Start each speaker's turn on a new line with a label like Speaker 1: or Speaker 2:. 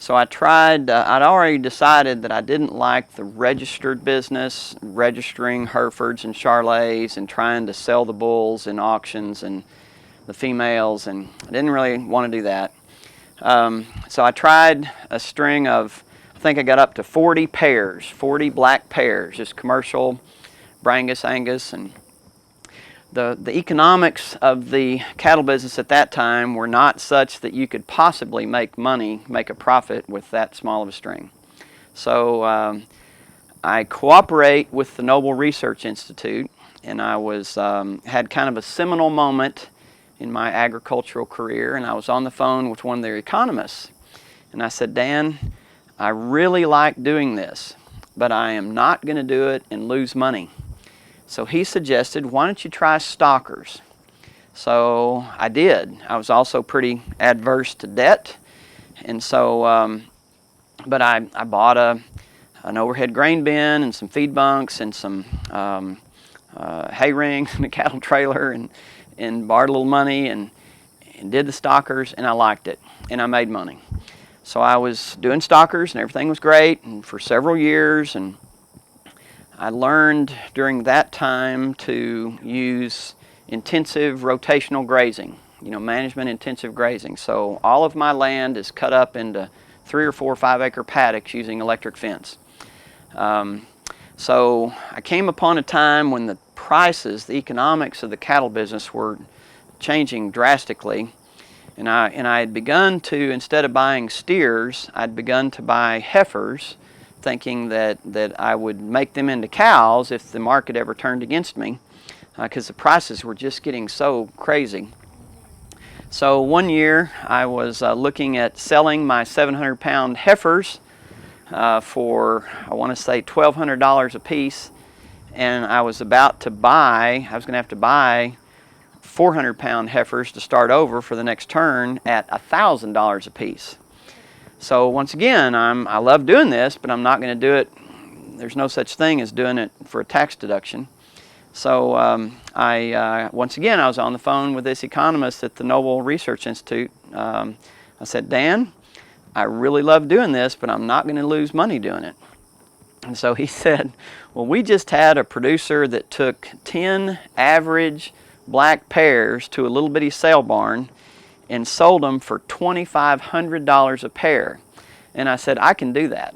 Speaker 1: So I tried, I'd already decided that I didn't like the registered business, registering Herefords and Charolais and trying to sell the bulls in auctions and the females, and I didn't really want to do that. So I tried a string of, I think I got up to 40 pairs, 40 black pairs, just commercial Brangus, Angus, and the economics of the cattle business at that time were not such that you could possibly make money, make a profit with that small of a string. So I cooperate with the Noble Research Institute, and I was had kind of a seminal moment in my agricultural career, and I was on the phone with one of their economists, and I said, Dan, I really like doing this, but I am not going to do it and lose money. So he suggested, why don't you try stockers? So I did. I was also pretty adverse to debt, and so, but I bought an overhead grain bin and some feed bunks and some hay rings and a cattle trailer, and borrowed a little money and did the stockers, and I liked it, and I made money. So I was doing stockers and everything was great, and for several years, and I learned during that time to use intensive rotational grazing, management intensive grazing. So all of my land is cut up into 3 or 4 or 5 acre paddocks using electric fence. So I came upon a time when the prices, the economics of the cattle business were changing drastically, and I had begun to, instead of buying steers, I'd begun to buy heifers, thinking that I would make them into cows if the market ever turned against me, because the prices were just getting so crazy. So one year I was looking at selling my 700-pound heifers for, I want to say, $1,200 a piece, and I was about to buy, I was going to have to buy 400-pound heifers to start over for the next turn at $1,000 a piece. So once again, I love doing this, but I'm not going to do it. There's no such thing as doing it for a tax deduction. So once again, I was on the phone with this economist at the Noble Research Institute. I said, Dan, I really love doing this, but I'm not going to lose money doing it. And so he said, well, we just had a producer that took 10 average black pairs to a little bitty sale barn and sold them for $2,500 a pair. And I said, I can do that.